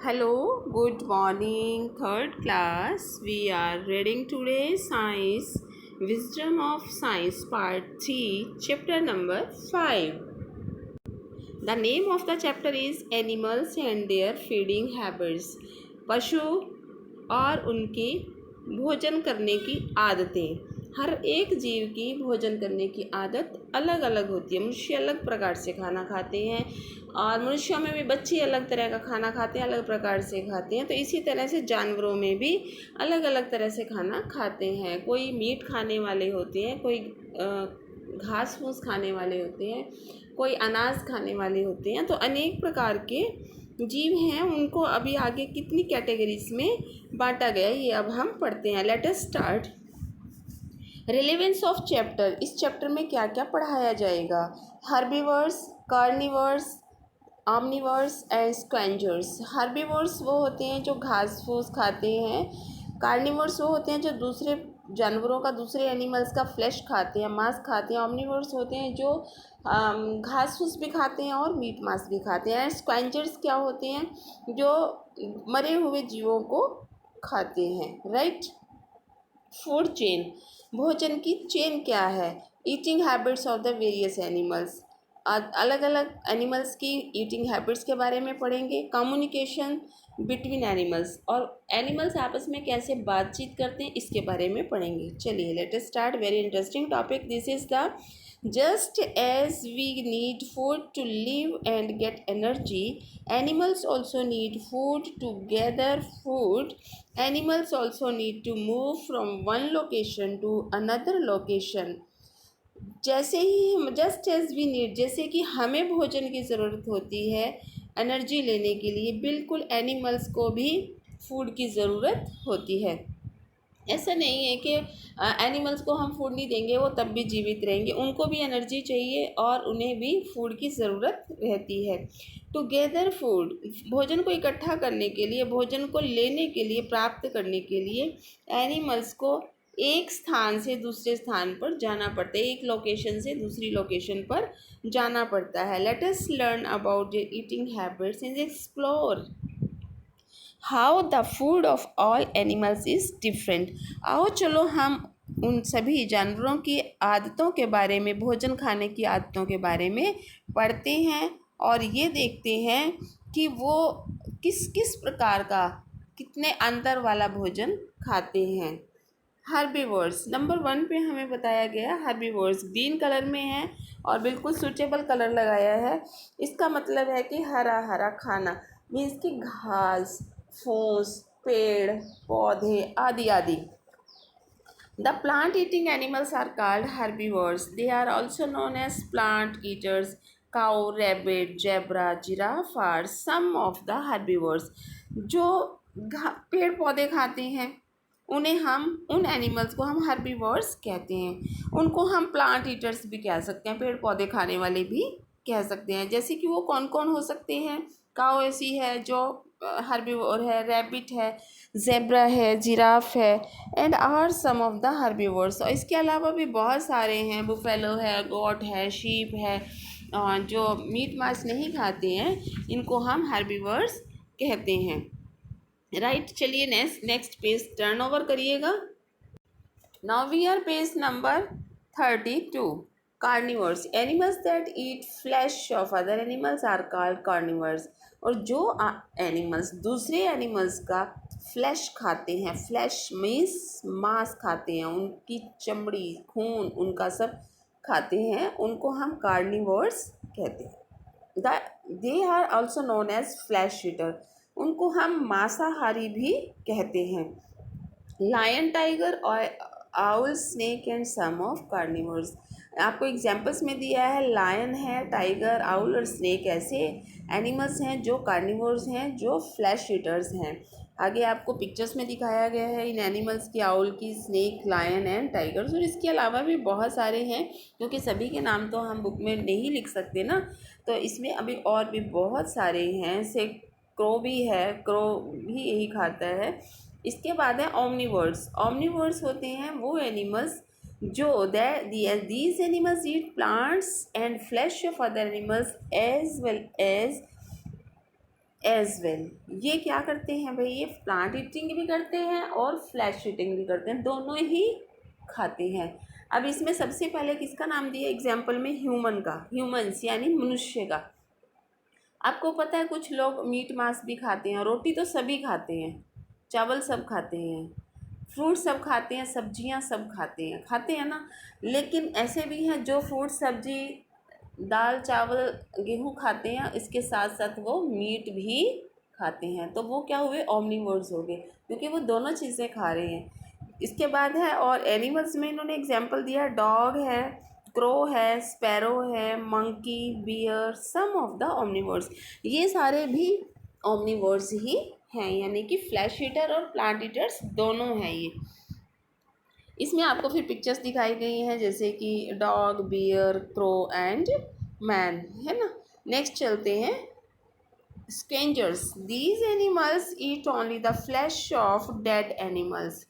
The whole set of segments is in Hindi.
Hello, good morning, third class. We are reading today Science Wisdom of Science Part 3, Chapter number 5. The name of the chapter is Animals and Their Feeding Habits. पशु और उनकी भोजन करने की आदतें। हर एक जीव की भोजन करने की आदत अलग अलग होती है। मनुष्य अलग प्रकार से खाना खाते हैं और मनुष्यों में भी बच्चे अलग तरह का खाना खाते हैं, अलग प्रकार से खाते हैं। तो इसी तरह से जानवरों में भी अलग अलग तरह से खाना खाते हैं। कोई मीट खाने वाले होते हैं, कोई घास फूस खाने वाले होते हैं, कोई अनाज खाने वाले होते हैं। तो अनेक प्रकार के जीव हैं, उनको अभी आगे कितनी कैटेगरीज में बांटा गया है ये अब हम पढ़ते हैं। Let us start. Relevance of chapter. इस चैप्टर में क्या क्या पढ़ाया जाएगा? Herbivores, carnivores, omnivores and scavengers. Herbivores वो होते हैं जो घास फूस खाते हैं। कार्निवर्स वो होते हैं जो दूसरे जानवरों का, दूसरे एनिमल्स का फ्लैश खाते हैं, मांस खाते हैं। ऑमनिवर्स होते हैं जो घास फूस भी खाते हैं और मीट मांस भी खाते हैं। स्क्वेंजर्स क्या होते हैं? जो मरे हुए जीवों को खाते हैं। राइट। Food chain. भोजन की चेन क्या है? Eating habits of the various animals. अलग अलग एनिमल्स की ईटिंग हैबिट्स के बारे में पढ़ेंगे। कम्युनिकेशन बिटवीन एनिमल्स, और एनिमल्स आपस में कैसे बातचीत करते हैं इसके बारे में पढ़ेंगे। चलिए let us start. Very interesting topic this is the just as we need food to live and get energy, animals also need food to gather food. Animals also need to move from one location to another location. जैसे ही जस्ट एज वी नीड, जैसे कि हमें भोजन की ज़रूरत होती है एनर्जी लेने के लिए, बिल्कुल एनिमल्स को भी फूड की ज़रूरत होती है। ऐसा नहीं है कि एनिमल्स को हम फूड नहीं देंगे वो तब भी जीवित रहेंगे, उनको भी एनर्जी चाहिए और उन्हें भी फूड की ज़रूरत रहती है। टुगेदर फूड, भोजन को इकट्ठा करने के लिए, भोजन को लेने के लिए, प्राप्त करने के लिए एनिमल्स को एक स्थान से दूसरे स्थान पर जाना पड़ता है, एक लोकेशन से दूसरी लोकेशन पर जाना पड़ता है। Let us learn about their eating habits and explore how the food of all animals is different. आओ चलो हम उन सभी जानवरों की आदतों के बारे में, भोजन खाने की आदतों के बारे में पढ़ते हैं और ये देखते हैं कि वो किस किस प्रकार का, कितने अंतर वाला भोजन खाते हैं। हर्बीवर्स नंबर 1 पे हमें बताया गया। हर्बीवर्स ग्रीन कलर में है और बिल्कुल सूटेबल कलर लगाया है। इसका मतलब है कि हरा हरा खाना, मीन्स कि घास फूस, पेड़ पौधे आदि आदि। The plant eating animals are called herbivores. They are also known as plant eaters. Cow, rabbit, zebra, giraffe are some of the herbivores. जो पेड़ पौधे खाते हैं उन्हें हम, उन एनिमल्स को हम हर्बीवर्स कहते हैं। उनको हम प्लांट ईटर्स भी कह सकते हैं, पेड़ पौधे खाने वाले भी कह सकते हैं। जैसे कि वो कौन कौन हो सकते हैं? काऊ ऐसी है जो हर्बीवोर है, रैबिट है, जेब्रा है, जिराफ है, and are some of the herbivores. और इसके अलावा भी बहुत सारे हैं, बुफेलो है, गोट है, शीप है, जो मीट मांस नहीं खाते हैं इनको हम हर्बीवर्स कहते हैं। राइट। चलिए नेक्स्ट पेज टर्न ओवर करिएगा। Now we are page number 32। Carnivores. Animals that eat flesh of other animals are called carnivores. और जो एनिमल्स दूसरे एनिमल्स का फ्लैश खाते हैं, फ्लैश मीन्स मांस खाते हैं, उनकी चमड़ी खून उनका सब खाते हैं, उनको हम कार्निवर्स कहते हैं। They are also known as flesh eater. उनको हम मांसाहारी भी कहते हैं। लायन, टाइगर और owl, snake and some of carnivores. आपको एग्जांपल्स में दिया है, लायन है, टाइगर, आउल और स्नेक ऐसे एनिमल्स हैं जो कार्निवर्स हैं, जो फ्लैश ईटर्स हैं। आगे आपको पिक्चर्स में दिखाया गया है इन एनिमल्स की, आउल की, स्नेक, लायन एंड टाइगर्स। और इसके अलावा भी बहुत सारे हैं क्योंकि सभी के नाम तो हम बुक में नहीं लिख सकते ना, तो इसमें अभी और भी बहुत सारे हैं। से क्रो भी है, क्रो भी यही खाता है। इसके बाद है ओमनीवर्स। ओमनीवर्स होते हैं वो एनिमल्स जो these animals eat plants and flesh of other animals as well as as well. ये क्या करते हैं भाई, ये प्लांट ईटिंग भी करते हैं और फ्लैश ईटिंग भी करते हैं, दोनों ही खाते हैं। अब इसमें सबसे पहले किसका नाम दिया एग्जाम्पल में, ह्यूमन का, ह्यूमन्स यानी मनुष्य का। आपको पता है कुछ लोग मीट मांस भी खाते हैं, रोटी तो सभी खाते हैं, चावल सब खाते हैं, फ्रूट सब खाते हैं, सब्जियां सब खाते हैं ना। लेकिन ऐसे भी हैं जो फ्रूट सब्जी दाल चावल गेहूँ खाते हैं, इसके साथ साथ वो मीट भी खाते हैं, तो वो क्या हुए, ओमनिवोर्स हो गए, क्योंकि वो दोनों चीज़ें खा रहे हैं। इसके बाद है और एनिमल्स में इन्होंने एग्जांपल दिया, डॉग है, क्रो है, स्पैरो है, monkey, bear, some of the omnivores. ये सारे भी ओमनिवोर्स ही हैं, यानी कि फ्लैश ईटर और प्लांट ईटर्स दोनों हैं ये। इसमें आपको फिर पिक्चर्स दिखाई गई हैं, जैसे कि dog, bear, crow and man, है ना। नेक्स्ट चलते हैं, scavengers. These animals eat only the flesh of dead animals.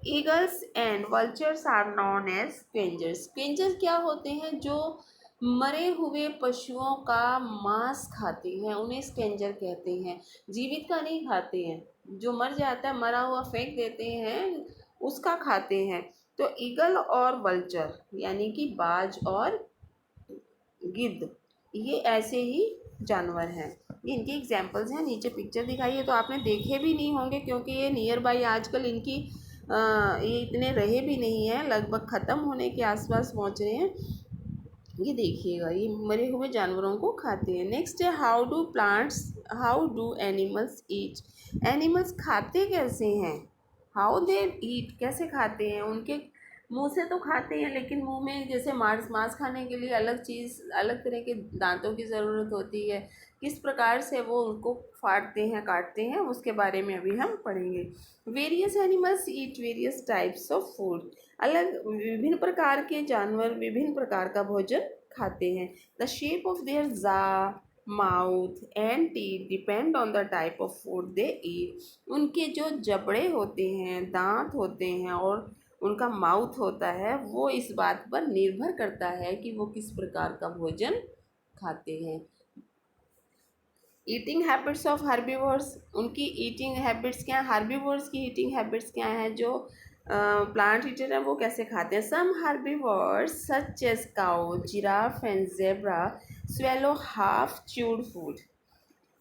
Eagles and vultures are known as scavengers. Scavenger क्या होते हैं, जो मरे हुए पशुओं का मांस खाते हैं, उन्हें स्केंजर कहते हैं। जीवित का नहीं खाते हैं, जो मर जाता है मरा हुआ फेंक देते हैं, उसका खाते हैं। तो ईगल और वल्चर यानी कि बाज और गिद्ध, ये ऐसे ही जानवर हैं। ये इनके एग्जाम्पल्स हैं, नीचे पिक्चर दिखाई है तो आपने देखे भी नहीं होंगे, क्योंकि ये नियर बाई आजकल इनकी ये इतने रहे भी नहीं हैं, लगभग ख़त्म होने के आसपास पहुंच रहे हैं। ये देखिएगा, ये मरे हुए जानवरों को खाते हैं। नेक्स्ट है, how do animals eat. Animals खाते कैसे हैं, हाउ दे ईट, कैसे खाते हैं। उनके मुंह से तो खाते हैं, लेकिन मुंह में जैसे मांस मांस खाने के लिए अलग चीज़, अलग तरह के दांतों की ज़रूरत होती है। किस प्रकार से वो उनको फाड़ते हैं, काटते हैं, उसके बारे में अभी हम पढ़ेंगे। Various animals eat various types of food. अलग विभिन्न प्रकार के जानवर विभिन्न प्रकार का भोजन खाते हैं। The shape of their jaw, mouth and teeth depend on the type of food they eat. उनके जो जबड़े होते हैं, दांत होते हैं और उनका माउथ होता है, वो इस बात पर निर्भर करता है कि वो किस प्रकार का भोजन खाते हैं। Eating habits of herbivores. उनकी ईटिंग हैबिट्स क्या हैं, हर्बीवोर्स की ईटिंग हैबिट्स क्या हैं, जो प्लांट ईटर है वो कैसे खाते हैं। Some herbivores such as cow, giraffe and zebra swallow half chewed food.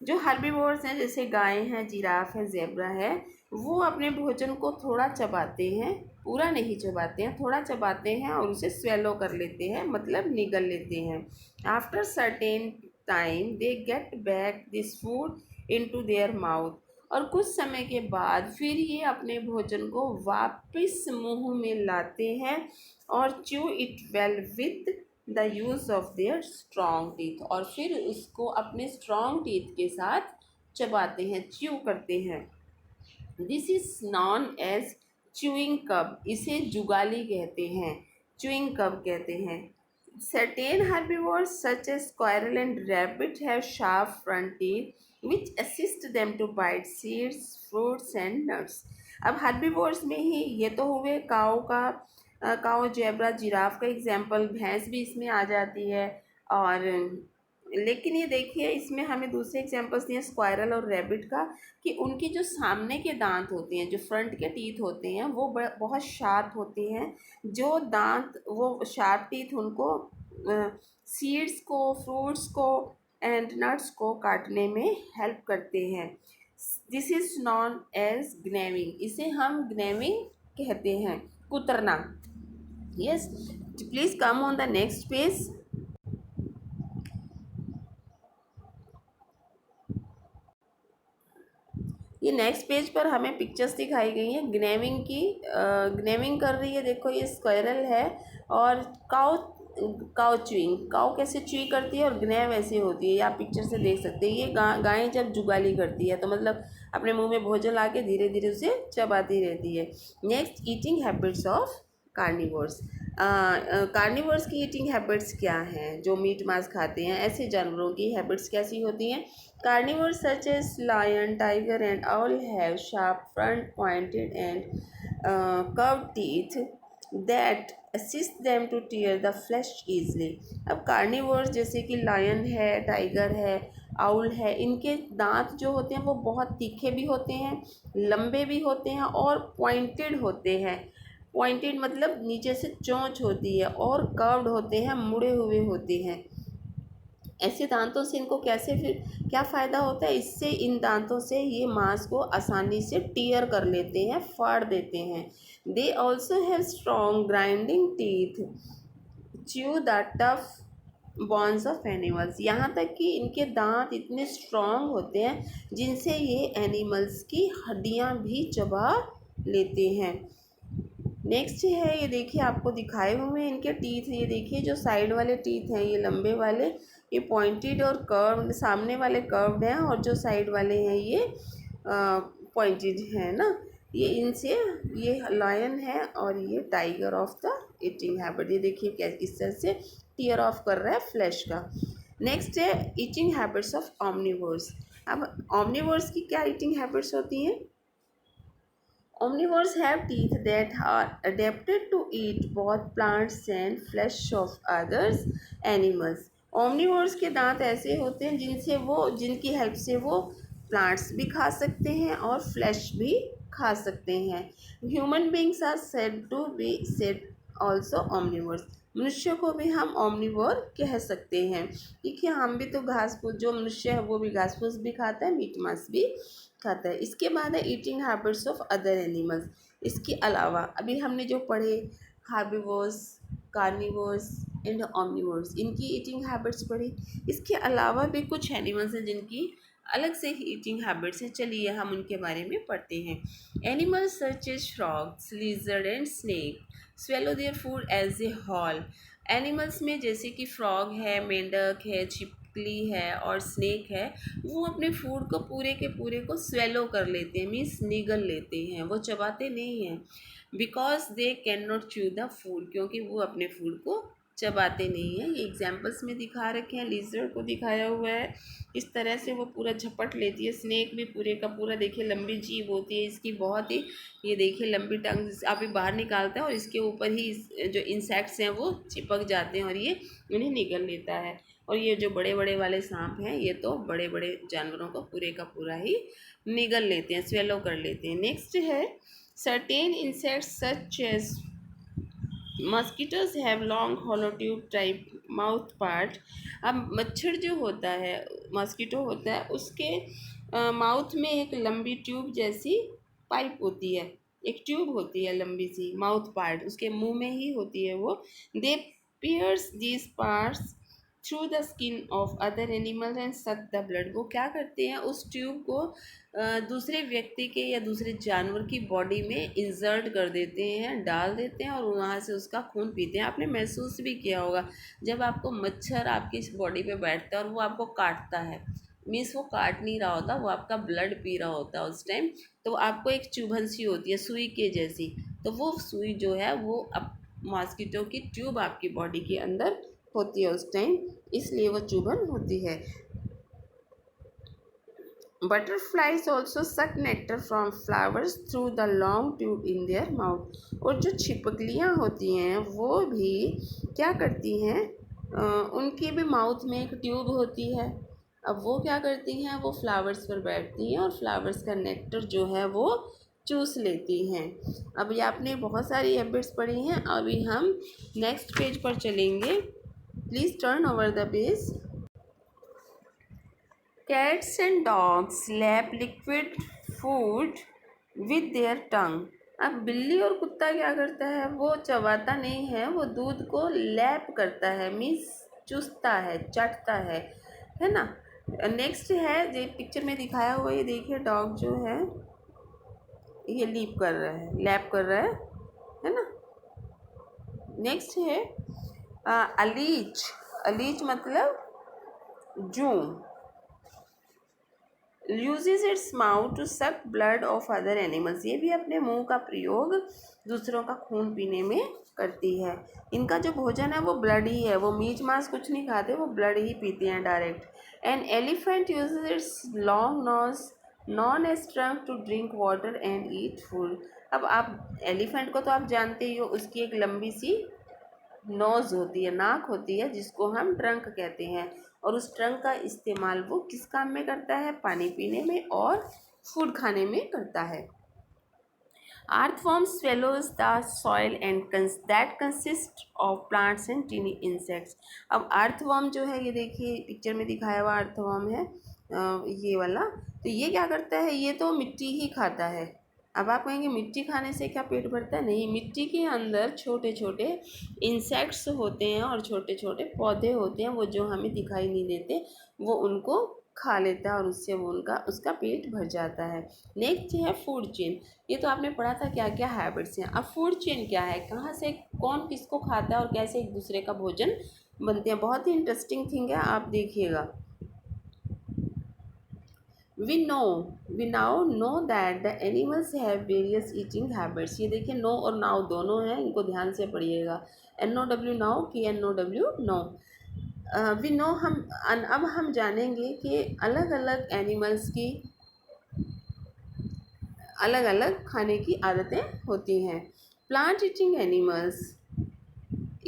जो हर्बीवोर्स हैं, जैसे गाय हैं, जिराफ है, जेब्रा है, वो अपने भोजन को थोड़ा चबाते हैं, पूरा नहीं चबाते हैं, थोड़ा चबाते हैं और उसे स्वेलो कर लेते हैं, मतलब निगल लेते हैं। After certain time they get back this food into their mouth. और कुछ समय के बाद फिर ये अपने भोजन को वापस मुंह में लाते हैं और chew it well with the use of their strong teeth. और फिर उसको अपने स्ट्रॉन्ग टीथ के साथ चबाते हैं, च्यू करते हैं। This is known as chewing cud. इसे जुगाली कहते हैं, च्यूइंग कब कहते हैं। Certain herbivores such as squirrel and rabbit have sharp front teeth which assist them to bite seeds, fruits and nuts. अब herbivores में ही ये तो हुए काऊ का, काऊ, जेब्रा, जिराफ का एग्जाम्पल, भैंस भी इसमें आ जाती है। और लेकिन ये देखिए इसमें हमें दूसरे एग्जाम्पल्स दिए स्क्वायरल और रैबिट का, कि उनके जो सामने के दांत होते हैं, जो फ्रंट के टीथ होते हैं, वो बहुत शार्प होते हैं। जो दांत, वो शार्प टीथ उनको सीड्स को, फ्रूट्स को एंड नट्स को काटने में हेल्प करते हैं। This is known as gnawing. इसे हम ग्नेविंग कहते हैं, कुतरना। Yes, please come on the next page. ये नेक्स्ट पेज पर हमें पिक्चर्स दिखाई गई हैं ग्नेविंग की। ग्नेविंग कर रही है, देखो ये स्क्वायरल है और काउ, काउ च्यूइंग, काउ कैसे च्यूई करती है और ग्नेव ऐसे होती है, ये आप पिक्चर से देख सकते हैं। ये गाय जब जुगाली करती है तो मतलब अपने मुंह में भोजन ला के धीरे धीरे उसे चबाती रहती है। Next, eating habits of carnivores. Carnivores की ईटिंग हैबिट्स क्या हैं, जो मीट मांस खाते हैं ऐसे जानवरों की हैबिट्स कैसी होती हैं। Carnivores such as lion, tiger and owl have sharp front pointed and curved teeth that assist them to tear the flesh easily. अब कार्निवोर्स जैसे कि लायन है, टाइगर है आउल है, इनके दांत जो होते हैं वो बहुत तीखे भी होते हैं, लंबे भी होते हैं और पॉइंटेड होते हैं। पॉइंटेड मतलब नीचे से चोंच होती है, और कर्व्ड होते हैं, मुड़े हुए होते हैं। ऐसे दांतों से इनको कैसे फिर क्या फ़ायदा होता है, इससे इन दांतों से ये मांस को आसानी से टीयर कर लेते हैं, फाड़ देते हैं। They also have strong grinding teeth, chew the tough bones of animals. यहाँ तक कि इनके दांत इतने स्ट्रॉन्ग होते हैं जिनसे ये एनिमल्स की हड्डियाँ भी चबा लेते हैं। नेक्स्ट है, ये देखिए आपको दिखाए हुए हैं इनके टीथ। ये देखिए जो साइड वाले टीथ हैं ये लंबे वाले, ये पॉइंटेड और कर्व्ड, सामने वाले कर्व्ड हैं और जो साइड वाले हैं ये पॉइंटेड हैं ना। ये इनसे, ये लायन है और ये tiger of the eating habit. ये देखिए क्या किस तरह से टीयर ऑफ कर रहा है फ्लैश का। नेक्स्ट है ईटिंग हैबिट्स ऑफ ऑमनीवर्स। अब ऑमनीवर्स की क्या ईटिंग हैबिट्स होती हैं? Omnivores have teeth that are adapted to eat both plants and flesh of others animals. Omnivores के दांत ऐसे होते हैं जिनकी हेल्प से वो प्लांट्स भी खा सकते हैं और फ्लैश भी खा सकते हैं। Human beings are said to be said also omnivores. मनुष्य को भी हम ऑमनिवोर कह सकते हैं, क्योंकि हम भी तो घास फूस, जो मनुष्य है वो भी घास फूस भी खाता है, मीट मांस भी खाता है। इसके बाद है eating habits of other animals. इसके अलावा अभी हमने जो पढ़े हार्बिवोर्स, कार्निवोर्स एंड ऑमनिवोर्स, इनकी ईटिंग हैबिट्स पढ़ी। इसके अलावा भी कुछ एनिमल्स हैं जिनकी अलग से ही ईटिंग हैबिट्स हैं। चलिए हम उनके बारे में पढ़ते हैं। Animals such as frogs, lizard and snake swallow their food as a whole. Animals में जैसे कि फ्रॉग है, मेंढक है, छिपकली है और स्नेक है, वो अपने फूड को पूरे के पूरे को स्वेलो कर लेते हैं, मीन्स निगल लेते हैं, वो चबाते नहीं हैं। Because they can not chew the food, क्योंकि वो अपने फूड को चबाते नहीं हैं। ये एग्जाम्पल्स में दिखा रखे हैं, लिजर्ड को दिखाया हुआ है, इस तरह से वो पूरा झपट लेती है। स्नेक भी पूरे का पूरा देखिए लंबी जीभ होती है इसकी, बहुत ही, ये देखिए लंबी टंग अभी बाहर निकालता है और इसके ऊपर ही जो इंसेक्ट्स हैं वो चिपक जाते हैं और ये उन्हें निगल लेता है। और ये जो बड़े बड़े वाले सांप हैं ये तो बड़े बड़े जानवरों को पूरे का पूरा ही निगल लेते हैं, स्वेलो कर लेते हैं। नेक्स्ट है certain insects such as mosquitoes have long hollow tube type mouth part. अब मच्छर जो होता है, मस्कीटो होता है, उसके माउथ में एक लंबी ट्यूब जैसी पाइप होती है, एक ट्यूब होती है लंबी सी, माउथ पार्ट उसके मुंह में ही होती है वो। They pierce these parts through the skin of other animals and suck the blood. वो क्या करते हैं, उस ट्यूब को दूसरे व्यक्ति के या दूसरे जानवर की बॉडी में इंसर्ट कर देते हैं, डाल देते हैं और वहाँ से उसका खून पीते हैं। आपने महसूस भी किया होगा जब आपको मच्छर आपकी बॉडी पे बैठता है और वो आपको काटता है, मीन्स वो काट नहीं रहा होता, वो आपका ब्लड पी रहा होता है उस टाइम, तो आपको एक चुभन सी होती है सुई के जैसी, तो वो सुई जो है वो अब मॉस्किटो की ट्यूब आपकी बॉडी के अंदर होती है उस टाइम, इसलिए वो चुभन होती है। बटरफ्लाइज ऑल्सो सक nectar from flowers through the long tube in their mouth. और जो छिपकलियाँ होती हैं वो भी क्या करती हैं, उनके भी माउथ में एक ट्यूब होती है। अब वो क्या करती हैं, वो फ्लावर्स पर बैठती हैं और फ्लावर्स का नेक्टर जो है वो चूस लेती हैं। अभी आपने बहुत सारी हैबिट्स पढ़ी हैं, अभी हम नेक्स्ट पेज पर चलेंगे। Please turn over the page. Cats and dogs lap liquid food with their tongue. अब बिल्ली और कुत्ता क्या करता है, वो चबाता नहीं है, वो दूध को लैप करता है, मीन्स चूसता है, चाटता है ना। नेक्स्ट है जो पिक्चर में दिखाया हुआ, ये देखिए डॉग जो है ये लीप कर रहा है, लैप कर रहा है ना। नेक्स्ट है अलीच। अलीच मतलब जूं। Uses its mouth to suck blood of other animals. ये भी अपने मुंह का प्रयोग दूसरों का खून पीने में करती है। इनका जो भोजन है वो ब्लड ही है, वो मीट मांस कुछ नहीं खाते, वो ब्लड ही पीते हैं direct. An elephant uses its long nose known as trunk to drink water and eat food. अब आप एलिफेंट को तो आप जानते ही हो, उसकी एक लंबी सी नोज़ होती है, नाक होती है, जिसको हम ट्रंक कहते हैं, और उस ट्रंक का इस्तेमाल वो किस काम में करता है? पानी पीने में और फूड खाने में करता है। Earthworm swallows the soil and that consists of plants and tiny insects. अब earthworm जो है, ये देखिए पिक्चर में दिखाया हुआ earthworm है, ये वाला। तो ये क्या करता है? ये तो मिट्टी ही खाता है। अब आप कहेंगे मिट्टी खाने से क्या पेट भरता है? नहीं, मिट्टी के अंदर छोटे छोटे इंसेक्ट्स होते हैं और छोटे छोटे पौधे होते हैं, वो जो हमें दिखाई नहीं देते, वो उनको खा लेता है और उससे वो उसका पेट भर जाता है। नेक्स्ट है फूड चेन। ये तो आपने पढ़ा था क्या क्या हैबिट्स हैं। अब फूड चेन क्या है, कहाँ से कौन किसको खाता है और कैसे एक दूसरे का भोजन बनते हैं। बहुत ही इंटरेस्टिंग थिंग है, आप देखिएगा। We now know that the animals have various eating habits. ये देखिए नो और नाउ दोनों हैं, इनको ध्यान से पढ़िएगा। NOW नाउ की NOW नो। वी नो अब हम जानेंगे कि अलग अलग एनिमल्स की अलग अलग खाने की आदतें होती हैं। Plant eating animals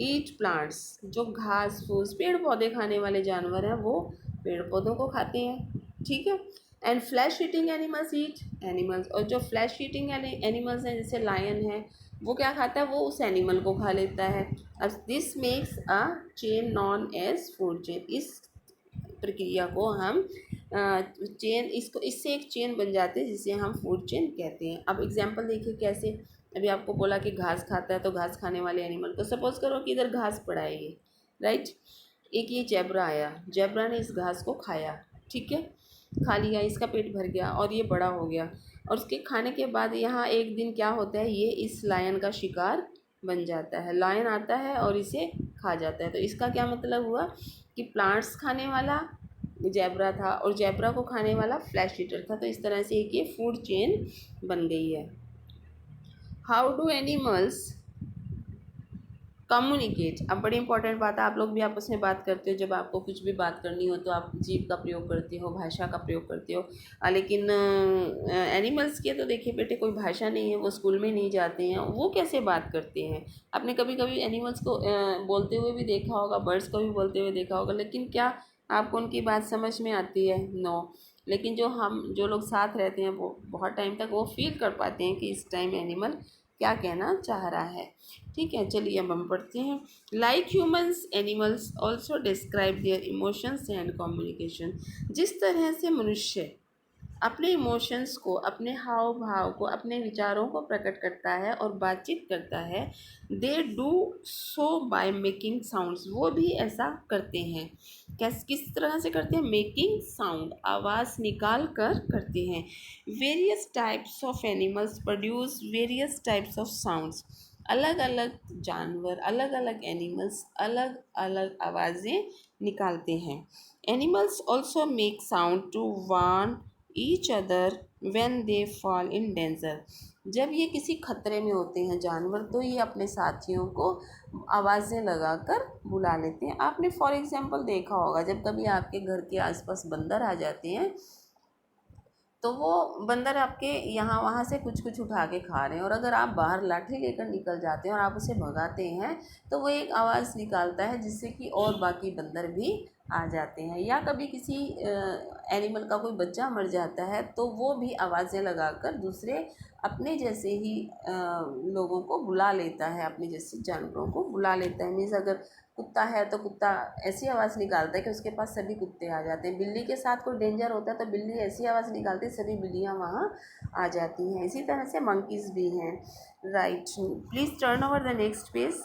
eat plants, जो घास फूस पेड़ पौधे खाने वाले जानवर हैं वो पेड़ पौधों को खाते हैं, ठीक है। And flesh eating animals eat animals, और जो फ्लैश ईटिंग एनिमल्स हैं जैसे लायन है, वो क्या खाता है? वो उस एनिमल को खा लेता है। अब this makes a chain known as food chain. इस प्रक्रिया को हम चेन, इसको इससे एक चेन बन जाती है जिसे हम फूड चेन कहते हैं। अब एग्जांपल देखिए कैसे। अभी आपको बोला कि घास खाता है, तो घास खाने वाले एनिमल को सपोज करो कि इधर घास पड़ा है ये, राइट। एक ये जेब्रा आया, जेब्रा ने इस घास को खाया, ठीक है, खा लिया, इसका पेट भर गया और ये बड़ा हो गया। और उसके खाने के बाद यहाँ एक दिन क्या होता है, ये इस लायन का शिकार बन जाता है। लायन आता है और इसे खा जाता है। तो इसका क्या मतलब हुआ कि प्लांट्स खाने वाला जेब्रा था और जेब्रा को खाने वाला फ्लैश ईटर था। तो इस तरह से एक ये फूड चेन बन गई है। How do animals communicate. अब बड़ी इंपॉर्टेंट बात है, आप लोग भी आपस में बात करते हो, जब आपको कुछ भी बात करनी हो तो आप जीभ का प्रयोग करते हो, भाषा का प्रयोग करते हो। लेकिन एनिमल्स के तो देखिए बेटे कोई भाषा नहीं है, वो स्कूल में नहीं जाते हैं, वो कैसे बात करते हैं? आपने कभी कभी एनिमल्स को बोलते हुए भी देखा होगा, बर्ड्स को भी बोलते हुए देखा होगा, लेकिन क्या आपको उनकी बात समझ में आती है? नो। लेकिन जो लोग साथ रहते हैं वो बहुत टाइम तक वो फील कर पाते हैं कि इस टाइम एनिमल क्या कहना चाह रहा है, ठीक है। चलिए अब हम पढ़ते हैं। Like humans animals also describe their emotions and communication. जिस तरह से मनुष्य अपने इमोशंस को, अपने हाव भाव को, अपने विचारों को प्रकट करता है और बातचीत करता है, they do so by making sounds. वो भी ऐसा करते हैं। किस तरह से करते हैं? मेकिंग साउंड, आवाज़ निकाल कर करते हैं। Various types of animals produce various types of sounds. अलग अलग जानवर, अलग अलग एनिमल्स अलग अलग आवाज़ें निकालते हैं। Animals also make sound to warn each other when they fall in danger. जब ये किसी खतरे में होते हैं जानवर, तो ये अपने साथियों को आवाज़ें लगाकर बुला लेते हैं। आपने फॉर एग्जांपल देखा होगा, जब कभी आपके घर के आसपास बंदर आ जाते हैं, तो वो बंदर आपके यहाँ वहाँ से कुछ कुछ उठा के खा रहे हैं, और अगर आप बाहर लाठी लेकर निकल जाते हैं और आप उसे भगाते हैं, तो वो एक आवाज़ निकालता है जिससे कि और बाकी बंदर भी आ जाते हैं। या कभी किसी एनिमल का कोई बच्चा मर जाता है, तो वो भी आवाज़ें लगाकर दूसरे अपने जैसे ही लोगों को बुला लेता है, अपने जैसे जानवरों को बुला लेता है। मीन्स अगर कुत्ता है तो कुत्ता ऐसी आवाज़ निकालता है कि उसके पास सभी कुत्ते आ जाते हैं। बिल्ली के साथ कोई डेंजर होता है तो बिल्ली ऐसी आवाज़ निकालती है, सभी बिल्लियाँ वहाँ आ जाती हैं। इसी तरह से मंकीज़ भी हैं, right. Please turn over the next page.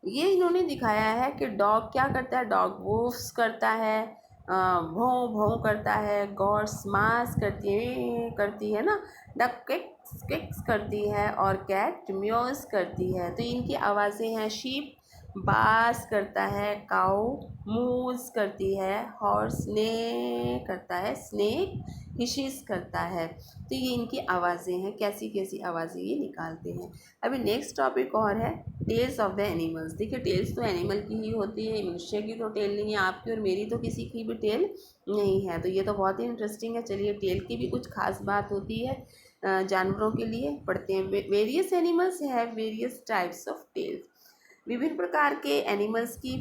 ये इन्होंने दिखाया है कि डॉग क्या करता है। डॉग वूफ्स करता है, भौं भौं करता है, गॉड्स मास करती है ना, डक किक्स किक्स करती है, और कैट म्योस करती है। तो इनकी आवाज़ें हैं। शीप बास करता है, काऊ मूज करती है, हॉर्स ने करता है, स्नेक हिशिस करता है। तो ये इनकी आवाज़ें हैं, कैसी कैसी आवाज़ें ये निकालते हैं। अभी नेक्स्ट टॉपिक और है टेल्स ऑफ द एनिमल्स। देखिए टेल्स तो एनिमल की ही होती है, मनुष्य की तो टेल नहीं है, आपकी और मेरी तो किसी की भी टेल नहीं है। तो ये तो बहुत ही इंटरेस्टिंग है। चलिए टेल की भी कुछ खास बात होती है जानवरों के लिए, पढ़ते हैं। Various animals have various types of tails. विभिन्न प्रकार के एनिमल्स की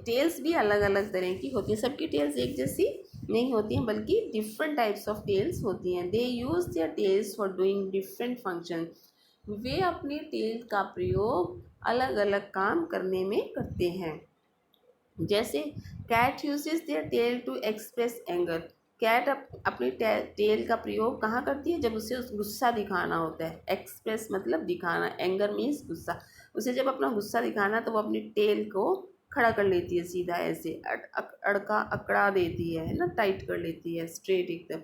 टेल्स भी अलग अलग तरह की होती है, सबकी टेल्स एक जैसी नहीं होती हैं बल्कि डिफरेंट टाइप्स ऑफ टेल्स होती हैं। They use their tails for doing different function, वे अपने टेल का प्रयोग अलग अलग काम करने में करते हैं। जैसे cat uses their tail to express anger, cat अपनी टेल का प्रयोग कहाँ करती है, जब उसे गुस्सा दिखाना होता है। एक्सप्रेस मतलब दिखाना, एंगर मीन्स गुस्सा। उसे जब अपना गुस्सा दिखाना तो वो अपनी टेल को खड़ा कर लेती है, सीधा ऐसे अड़का अकड़ा देती है ना, टाइट कर लेती है स्ट्रेट एकदम।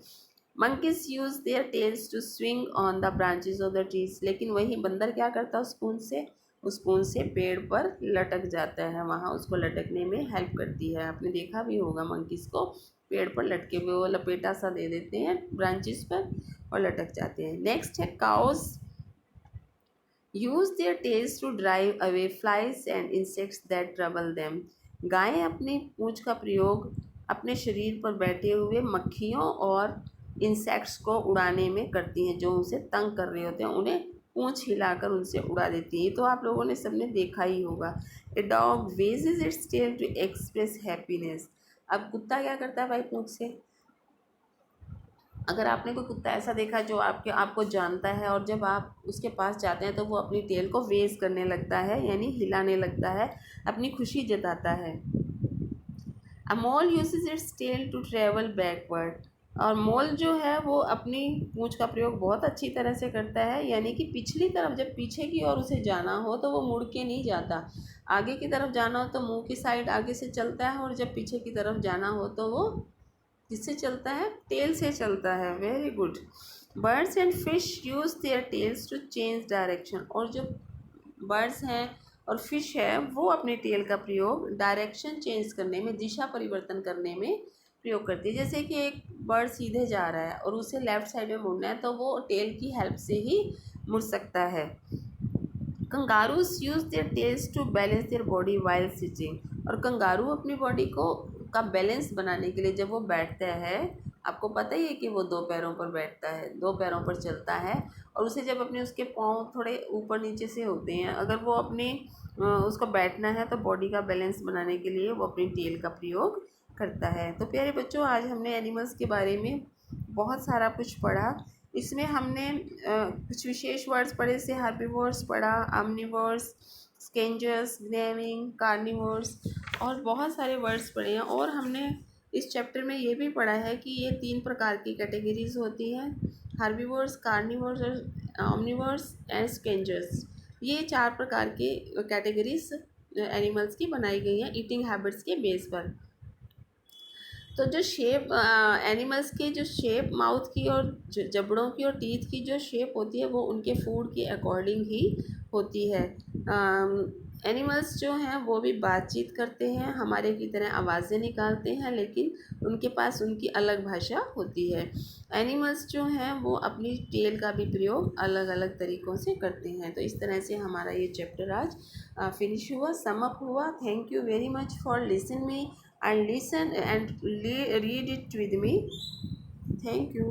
Monkeys use their tails to swing on the branches of the trees, लेकिन वही बंदर क्या करता है, उस पूंछ से पेड़ पर लटक जाता है, वहाँ उसको लटकने में हेल्प करती है। आपने देखा भी होगा मंकीज को पेड़ पर लटके हुए, वो लपेटा सा दे देते हैं ब्रांचेस पर और लटक जाते हैं। नेक्स्ट है cows use their tails to drive away flies and insects that trouble them, गायें अपनी पूंछ का प्रयोग अपने शरीर पर बैठे हुए मक्खियों और इंसेक्ट्स को उड़ाने में करती हैं, जो उसे तंग कर रहे होते हैं उन्हें पूंछ हिलाकर उनसे उड़ा देती है। तो आप लोगों ने सबने देखा ही होगा। A dog wags its tail to express happiness, अब कुत्ता क्या करता है भाई पूंछ से, अगर आपने कोई कुत्ता ऐसा देखा जो आपको जानता है और जब आप उसके पास जाते हैं तो वो अपनी टेल को वेज करने लगता है, यानी हिलाने लगता है, अपनी खुशी जताता है। A mole uses its tail to travel backward, और मोल जो है वो अपनी पूंछ का प्रयोग बहुत अच्छी तरह से करता है, यानी कि पिछली तरफ, जब पीछे की ओर उसे जाना हो तो वो मुड़ के नहीं जाता, आगे की तरफ जाना हो तो मुंह की साइड आगे से चलता है, और जब पीछे की तरफ जाना हो तो वो किससे चलता है, टेल से चलता है। Very good. Birds and fish use their tails to change direction, और जो बर्ड्स हैं और फिश है वो अपने टेल का प्रयोग डायरेक्शन चेंज करने में, दिशा परिवर्तन करने में प्रयोग करती है। जैसे कि एक बर्ड सीधे जा रहा है और उसे लेफ़्ट साइड में मुड़ना है तो वो टेल की हेल्प से ही मुड़ सकता है। Kangaroos use their tails to balance their body while sitting, और कंगारू अपनी बॉडी को का बैलेंस बनाने के लिए जब वो बैठता है, आपको पता ही है कि वो दो पैरों पर बैठता है, दो पैरों पर चलता है, और उसे जब अपने उसके पाँव थोड़े ऊपर नीचे से होते हैं, अगर वो अपने उसको बैठना है तो बॉडी का बैलेंस बनाने के लिए वो अपनी टेल का प्रयोग करता है। तो प्यारे बच्चों, आज हमने एनिमल्स के बारे में बहुत सारा कुछ पढ़ा। इसमें हमने कुछ विशेष वर्ड्स पढ़े, जैसे हर्बीवोर्स पढ़ा, ऑमनिवोर्स, स्केंजर्स, ग्नेमिंग, कार्निवोर्स, और बहुत सारे वर्ड्स पढ़े हैं। और हमने इस चैप्टर में ये भी पढ़ा है कि ये 3 प्रकार की कैटेगरीज होती हैं, हर्बीवोर्स, कार्निवोर्स और ऑमनिवोर्स एंड स्केंजर्स। ये 4 प्रकार के कैटेगरीज एनिमल्स की बनाई गई हैं ईटिंग हैबिट्स के बेस पर। तो जो शेप एनिमल्स के जो शेप माउथ की और जबड़ों की और टीथ की जो शेप होती है वो उनके फूड के अकॉर्डिंग ही होती है। एनिमल्स जो हैं वो भी बातचीत करते हैं, हमारे की तरह आवाज़ें निकालते हैं, लेकिन उनके पास उनकी अलग भाषा होती है। एनिमल्स जो हैं वो अपनी टेल का भी प्रयोग अलग अलग तरीक़ों से करते हैं। तो इस तरह से हमारा ये चैप्टर आज फिनिश हुआ, सम अप हुआ। Thank you very much for listening me and listen and read it with me. Thank you.